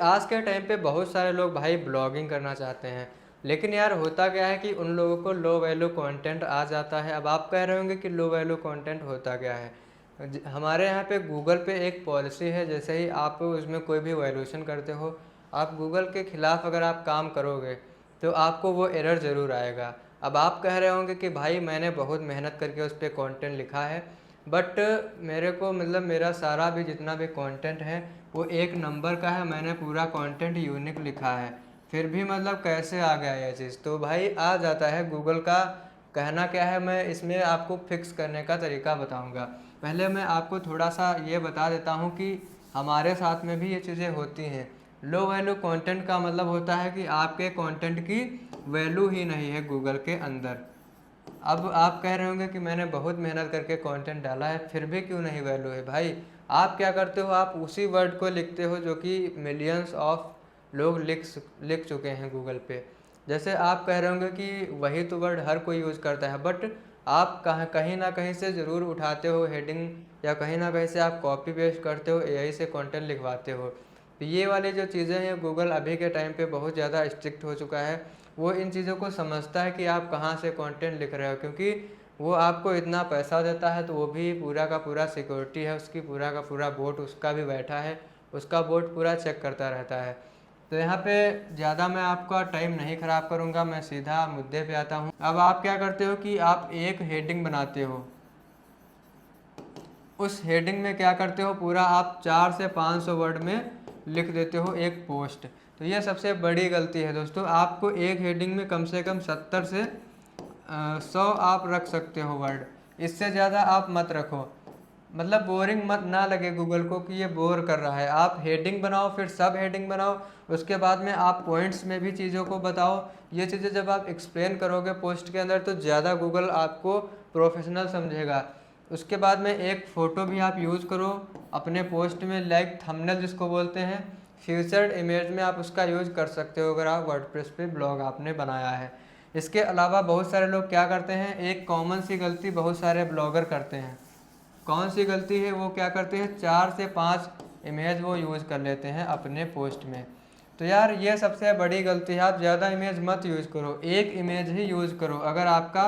आज के टाइम पे बहुत सारे लोग भाई ब्लॉगिंग करना चाहते हैं, लेकिन यार होता क्या है कि उन लोगों को लो वैल्यू कंटेंट आ जाता है। अब आप कह रहे होंगे कि लो वैल्यू कंटेंट होता क्या है। हमारे यहाँ पे गूगल पे एक पॉलिसी है, जैसे ही आप उसमें कोई भी वैल्यूएशन करते हो, आप गूगल के खिलाफ अगर आप काम करोगे तो आपको वो एरर ज़रूर आएगा। अब आप कह रहे होंगे कि भाई मैंने बहुत मेहनत करके उस पर कंटेंट लिखा है, बट मेरे को मतलब मेरा सारा भी जितना भी कंटेंट है वो एक नंबर का है, मैंने पूरा कंटेंट यूनिक लिखा है, फिर भी मतलब कैसे आ गया ये चीज़। तो भाई आ जाता है, गूगल का कहना क्या है, मैं इसमें आपको फिक्स करने का तरीका बताऊंगा। पहले मैं आपको थोड़ा सा ये बता देता हूँ कि हमारे साथ में भी ये चीज़ें होती हैं। लो वैल्यू कंटेंट का मतलब होता है कि आपके कंटेंट की वैल्यू ही नहीं है गूगल के अंदर। अब आप कह रहे होंगे कि मैंने बहुत मेहनत करके कंटेंट डाला है फिर भी क्यों नहीं वैल्यू है। भाई आप क्या करते हो, आप उसी वर्ड को लिखते हो जो कि मिलियंस ऑफ लोग लिख चुके हैं गूगल पे। जैसे आप कह रहे होंगे कि वही तो वर्ड हर कोई यूज़ करता है, बट आप कहीं ना कहीं से ज़रूर उठाते हो हेडिंग, या कहीं ना कहीं से आप कॉपी पेस्ट करते हो, एआई से कंटेंट लिखवाते हो। तो ये वाली जो चीज़ें हैं, गूगल अभी के टाइम पे बहुत ज़्यादा स्ट्रिक्ट हो चुका है। वो इन चीज़ों को समझता है कि आप कहाँ से कंटेंट लिख रहे हो, क्योंकि वो आपको इतना पैसा देता है, तो वो भी पूरा का पूरा सिक्योरिटी है उसकी, पूरा का पूरा बोट उसका भी बैठा है, उसका बोट पूरा चेक करता रहता है। तो यहाँ पे ज़्यादा मैं आपका टाइम नहीं ख़राब करूँगा, मैं सीधा मुद्दे पे आता हूँ। अब आप क्या करते हो कि आप एक हेडिंग बनाते हो, उस हेडिंग में क्या करते हो, पूरा आप 400 से 500 वर्ड में लिख देते हो एक पोस्ट। तो ये सबसे बड़ी गलती है दोस्तों। आपको एक हेडिंग में कम से कम 70 से 100 आप रख सकते हो वर्ड, इससे ज़्यादा आप मत रखो। मतलब बोरिंग मत ना लगे गूगल को कि ये बोर कर रहा है। आप हेडिंग बनाओ, फिर सब हेडिंग बनाओ, उसके बाद में आप पॉइंट्स में भी चीज़ों को बताओ। ये चीज़ें जब आप एक्सप्लेन करोगे पोस्ट के अंदर तो ज़्यादा गूगल आपको प्रोफेशनल समझेगा। उसके बाद में एक फ़ोटो भी आप यूज़ करो अपने पोस्ट में, लाइक थंबनेल जिसको बोलते हैं, फ्यूचर्ड इमेज में आप उसका यूज़ कर सकते हो अगर आप वर्डप्रेस पे ब्लॉग आपने बनाया है। इसके अलावा बहुत सारे लोग क्या करते हैं, एक कॉमन सी गलती बहुत सारे ब्लॉगर करते हैं। कौन सी गलती है, वो क्या करते हैं, 4 से 5 इमेज वो यूज़ कर लेते हैं अपने पोस्ट में। तो यार ये सबसे बड़ी गलती है, आप ज़्यादा इमेज मत यूज़ करो, एक इमेज ही यूज़ करो। अगर आपका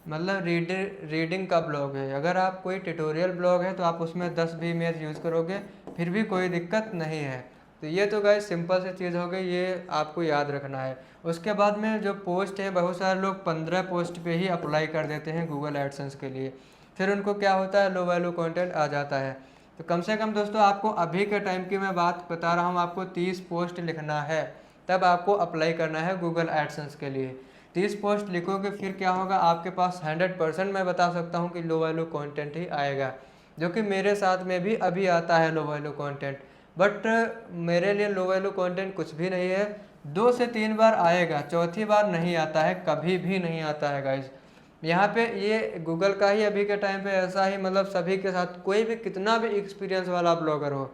मतलब रीडिंग का ब्लॉग है, अगर आप कोई ट्यूटोरियल ब्लॉग है तो आप उसमें 10 भी इमेज यूज़ करोगे फिर भी कोई दिक्कत नहीं है। तो ये तो गाइस सिंपल सी चीज़ हो गई, ये आपको याद रखना है। उसके बाद में जो पोस्ट है, बहुत सारे लोग 15 पोस्ट पे ही अप्लाई कर देते हैं गूगल एडसेंस के लिए, फिर उनको क्या होता है, लो वैल्यू कंटेंट आ जाता है। तो कम से कम दोस्तों आपको अभी के टाइम की मैं बात बता रहा हूँ, आपको 30 पोस्ट लिखना है, तब आपको अप्लाई करना है गूगल एडसेंस के लिए। 30 पोस्ट लिखोगे फिर क्या होगा, आपके पास 100% मैं बता सकता हूँ कि लो वैल्यू कंटेंट ही आएगा, जो कि मेरे साथ में भी अभी आता है लो वैल्यू कंटेंट। बट मेरे लिए लो वैल्यू कंटेंट कुछ भी नहीं है, 2 से 3 बार आएगा, चौथी बार नहीं आता है, कभी भी नहीं आता है गाइज। यहाँ पे ये गूगल का ही अभी के टाइम पे ऐसा ही, मतलब सभी के साथ, कोई भी कितना भी एक्सपीरियंस वाला ब्लॉगर हो,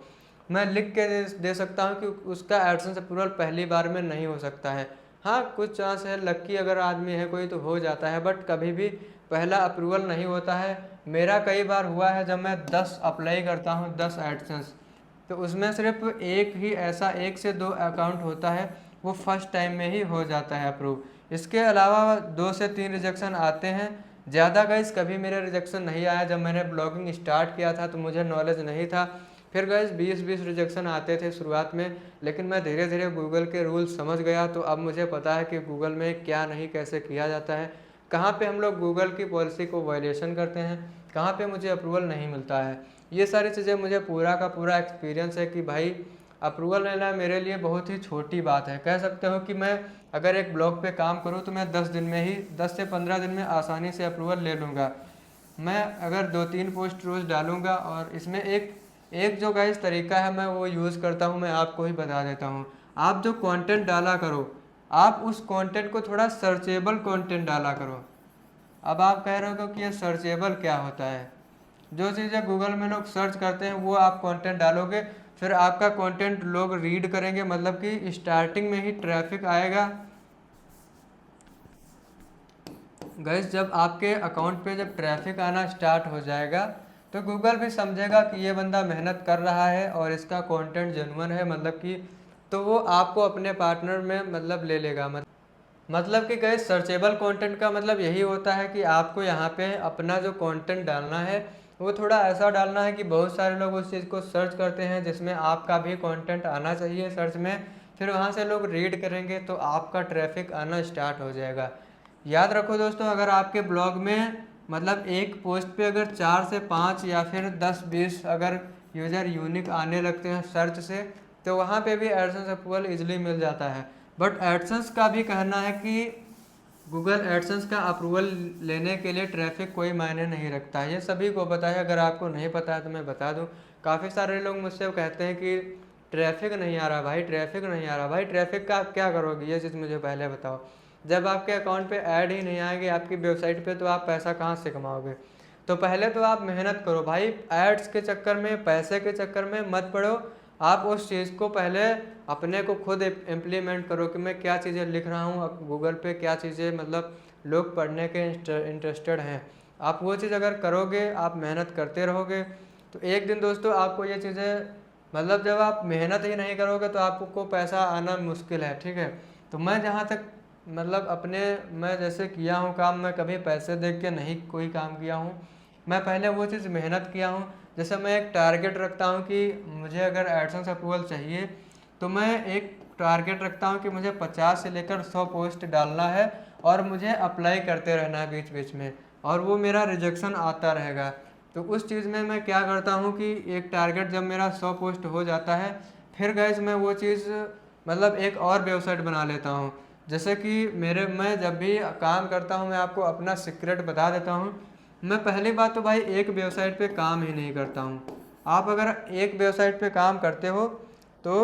मैं लिख के दे सकता हूँ कि उसका एडसेंस अप्रूवल पहली बार में नहीं हो सकता है। हाँ कुछ चांस है, लक्की अगर आदमी है कोई तो हो जाता है, बट कभी भी पहला अप्रूवल नहीं होता है। मेरा कई बार हुआ है, जब मैं 10 अप्लाई करता हूँ, 10 एडसेंस, तो उसमें सिर्फ एक ही ऐसा 1 से 2 अकाउंट होता है, वो फर्स्ट टाइम में ही हो जाता है अप्रूव। इसके अलावा 2 से 3 रिजेक्शन आते हैं। ज़्यादा गाइस कभी मेरे रिजेक्शन नहीं आया, जब मैंने ब्लॉगिंग स्टार्ट किया था तो मुझे नॉलेज नहीं था, फिर गाइस 20-20 रिजेक्शन आते थे शुरुआत में, लेकिन मैं धीरे धीरे गूगल के रूल्स समझ गया, तो अब मुझे पता है कि गूगल में क्या नहीं कैसे किया जाता है, कहाँ पे हम लोग गूगल की पॉलिसी को वायलेशन करते हैं, कहाँ पे मुझे अप्रूवल नहीं मिलता है। ये सारी चीज़ें मुझे पूरा का पूरा एक्सपीरियंस है कि भाई अप्रूवल लेना मेरे लिए बहुत ही छोटी बात है। कह सकते हो कि मैं अगर एक ब्लॉग पे काम करूँ तो मैं 10 दिन में ही, 10 से 15 दिन में आसानी से अप्रूवल ले लूँगा। मैं अगर 2-3 पोस्ट रोज़ डालूँगा, और इसमें एक एक जो गाइस तरीका है मैं वो यूज़ करता हूँ, मैं आपको ही बता देता हूँ। आप जो कंटेंट डाला करो, आप उस कंटेंट को थोड़ा सर्चेबल कंटेंट डाला करो। अब आप कह रहे हो कि ये सर्चेबल क्या होता है, जो चीज़ें गूगल में लोग सर्च करते हैं वो आप कंटेंट डालोगे, फिर आपका कंटेंट लोग रीड करेंगे, मतलब कि स्टार्टिंग में ही ट्रैफिक आएगा। गैस जब आपके अकाउंट पे जब ट्रैफिक आना स्टार्ट हो जाएगा तो गूगल भी समझेगा कि ये बंदा मेहनत कर रहा है और इसका कंटेंट जेन्युइन है, मतलब कि तो वो आपको अपने पार्टनर में मतलब ले लेगा। मतलब कि गाइस सर्चेबल कंटेंट का मतलब यही होता है कि आपको यहाँ पे अपना जो कंटेंट डालना है वो थोड़ा ऐसा डालना है कि बहुत सारे लोग उस चीज़ को सर्च करते हैं, जिसमें आपका भी कंटेंट आना चाहिए सर्च में। फिर वहाँ से लोग रीड करेंगे तो आपका ट्रैफिक आना स्टार्ट हो जाएगा। याद रखो दोस्तों, अगर आपके ब्लॉग में मतलब एक पोस्ट पे अगर 4 से 5 या फिर 10-20 अगर यूज़र यूनिक आने लगते हैं सर्च से, तो वहाँ पे भी एडसेंस अप्रूवल इजीली मिल जाता है। बट एडसेंस का भी कहना है कि गूगल एडसेंस का अप्रूवल लेने के लिए ट्रैफिक कोई मायने नहीं रखता है। ये सभी को पता है, अगर आपको नहीं पता है तो मैं बता दूं। काफ़ी सारे लोग मुझसे कहते हैं कि ट्रैफिक नहीं आ रहा भाई, ट्रैफिक नहीं आ रहा भाई। ट्रैफिक का आप क्या करोगे, ये चीज़ मुझे पहले बताओ। जब आपके अकाउंट पे ऐड ही नहीं आएंगे आपकी वेबसाइट पे, तो आप पैसा कहाँ से कमाओगे। तो पहले तो आप मेहनत करो भाई, एड्स के चक्कर में, पैसे के चक्कर में मत पड़ो। आप उस चीज़ को पहले अपने को खुद इम्प्लीमेंट करो कि मैं क्या चीज़ें लिख रहा हूँ गूगल पे, क्या चीज़ें मतलब लोग पढ़ने के इंटरेस्टेड हैं। आप वो चीज़ अगर करोगे, आप मेहनत करते रहोगे, तो एक दिन दोस्तों आपको ये चीज़ें मतलब जब आप मेहनत ही नहीं करोगे तो आपको पैसा आना मुश्किल है। ठीक है, तो मैं जहाँ तक मतलब अपने मैं जैसे किया हूँ काम, मैं कभी पैसे देख के नहीं कोई काम किया हूँ। मैं पहले वो चीज़ मेहनत किया हूँ। जैसे मैं एक टारगेट रखता हूँ कि मुझे अगर एडसेंस अप्रूवल चाहिए, तो मैं एक टारगेट रखता हूँ कि मुझे 50 से लेकर 100 पोस्ट डालना है और मुझे अप्लाई करते रहना है बीच बीच में, और वो मेरा रिजेक्शन आता रहेगा। तो उस चीज़ में मैं क्या करता हूँ कि एक टारगेट जब मेरा 100 पोस्ट हो जाता है, फिर गैस मैं वो चीज़ मतलब एक और वेबसाइट बना लेता हूँ। जैसे कि मैं जब भी काम करता हूँ, मैं आपको अपना सीक्रेट बता देता हूँ। मैं पहली बात तो भाई एक वेबसाइट पे काम ही नहीं करता हूँ। आप अगर एक वेबसाइट पे काम करते हो तो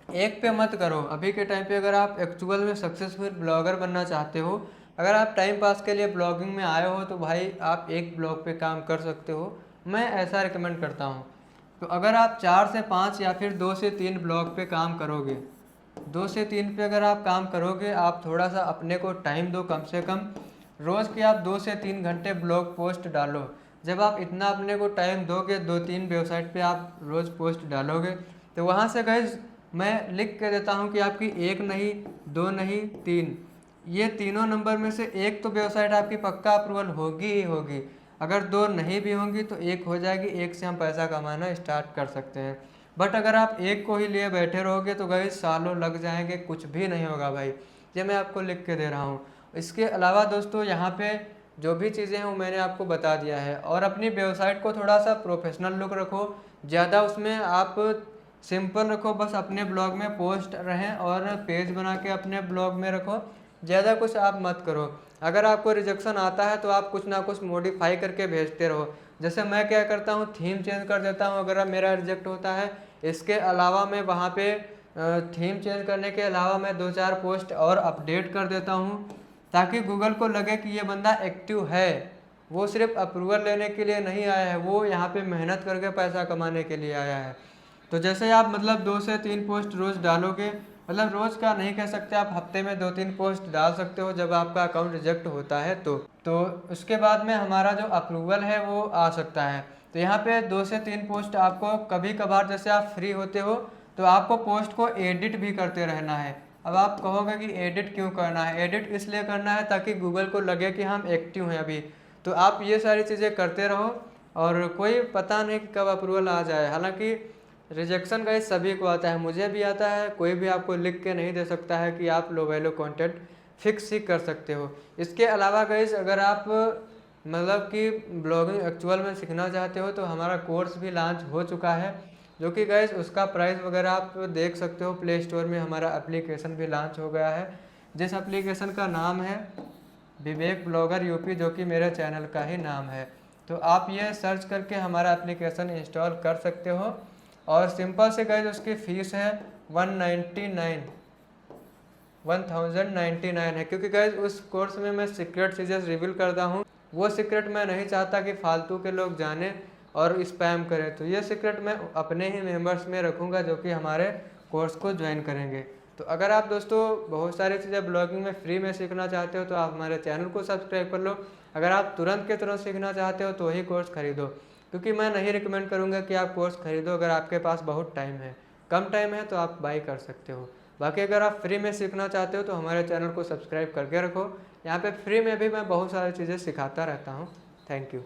एक पे मत करो। अभी के टाइम पे अगर आप एक्चुअल में सक्सेसफुल ब्लॉगर बनना चाहते हो, अगर आप टाइम पास के लिए ब्लॉगिंग में आए हो, तो भाई आप एक ब्लॉग पे काम कर सकते हो। मैं ऐसा रिकमेंड करता हूँ। तो अगर आप 4 से 5 या फिर 2 से 3 ब्लॉग पे काम करोगे, 2 से 3 पे अगर आप काम करोगे, आप थोड़ा सा अपने को टाइम दो, कम से कम रोज़ के आप 2 से 3 घंटे ब्लॉग पोस्ट डालो। जब आप इतना अपने को टाइम दोगे, 2-3 वेबसाइट पे आप रोज़ पोस्ट डालोगे, तो वहाँ से गाइस मैं लिख के देता हूँ कि आपकी 1 नहीं, 2 नहीं, 3, ये तीनों नंबर में से एक तो वेबसाइट आपकी पक्का अप्रूवल होगी ही होगी। अगर 2 नहीं भी होंगी तो एक हो जाएगी, एक से हम पैसा कमाना स्टार्ट कर सकते हैं। बट अगर आप एक को ही लिए बैठे रहोगे तो गाइस सालों लग जाएंगे, कुछ भी नहीं होगा भाई। ये मैं आपको लिख के दे रहा हूँ। इसके अलावा दोस्तों यहाँ पे जो भी चीज़ें हैं वो मैंने आपको बता दिया है। और अपनी वेबसाइट को थोड़ा सा प्रोफेशनल लुक रखो, ज़्यादा उसमें आप सिंपल रखो, बस अपने ब्लॉग में पोस्ट रहें और पेज बना के अपने ब्लॉग में रखो, ज़्यादा कुछ आप मत करो। अगर आपको रिजेक्शन आता है तो आप कुछ ना कुछ मॉडिफाई करके भेजते रहो। जैसे मैं क्या करता हूँ, थीम चेंज कर देता हूँ अगर मेरा रिजेक्ट होता है। इसके अलावा मैं वहाँ पे थीम चेंज करने के अलावा मैं 2-4 पोस्ट और अपडेट कर देता हूँ, ताकि गूगल को लगे कि ये बंदा एक्टिव है, वो सिर्फ अप्रूवल लेने के लिए नहीं आया है, वो यहाँ पे मेहनत करके पैसा कमाने के लिए आया है। तो जैसे आप मतलब 2 से 3 पोस्ट रोज़ डालोगे, मतलब रोज़ का नहीं कह सकते, आप हफ्ते में 2-3 पोस्ट डाल सकते हो जब आपका अकाउंट रिजेक्ट होता है तो उसके बाद में हमारा जो अप्रूवल है वो आ सकता है। तो यहाँ पे 2 से 3 पोस्ट आपको कभी कभार जैसे आप फ्री होते हो तो आपको पोस्ट को एडिट भी करते रहना है। अब आप कहोगे कि एडिट क्यों करना है, एडिट इसलिए करना है ताकि गूगल को लगे कि हम एक्टिव हैं अभी। तो आप ये सारी चीज़ें करते रहो और कोई पता नहीं कि कब अप्रूवल आ जाए। हालांकि रिजेक्शन गाइस सभी को आता है, मुझे भी आता है, कोई भी आपको लिख के नहीं दे सकता है कि आप लो वैल्यू कंटेंट फिक्स ही कर सकते हो। इसके अलावा गाइस अगर आप मतलब कि ब्लॉगिंग एक्चुअल में सीखना चाहते हो तो हमारा कोर्स भी लॉन्च हो चुका है, जो कि गाइस उसका प्राइस वगैरह आप देख सकते हो। प्ले स्टोर में हमारा एप्लीकेशन भी लॉन्च हो गया है, जिस एप्लीकेशन का नाम है विवेक ब्लॉगर यूपी, जो कि मेरे चैनल का ही नाम है। तो आप ये सर्च करके हमारा एप्लीकेशन इंस्टॉल कर सकते हो। और सिंपल से गाइस उसकी फ़ीस है 1099 है, क्योंकि गाइस उस कोर्स में मैं सीक्रेट चीज़ें रिवील करता हूँ। वो सीक्रेट मैं नहीं चाहता कि फालतू के लोग जाने और स्पैम करें, तो ये सीक्रेट मैं अपने ही मेंबर्स में रखूँगा जो कि हमारे कोर्स को ज्वाइन करेंगे। तो अगर आप दोस्तों बहुत सारी चीज़ें ब्लॉगिंग में फ्री में सीखना चाहते हो तो आप हमारे चैनल को सब्सक्राइब कर लो। अगर आप तुरंत के तुरंत सीखना चाहते हो तो ही कोर्स खरीदो, क्योंकि मैं नहीं रिकमेंड करूँगा कि आप कोर्स खरीदो अगर आपके पास बहुत टाइम है। कम टाइम है तो आप बाई कर सकते हो। बाकी अगर आप फ्री में सीखना चाहते हो तो हमारे चैनल को सब्सक्राइब करके रखो। यहाँ पे फ्री में भी मैं बहुत सारी चीज़ें सिखाता रहता हूँ। Thank you.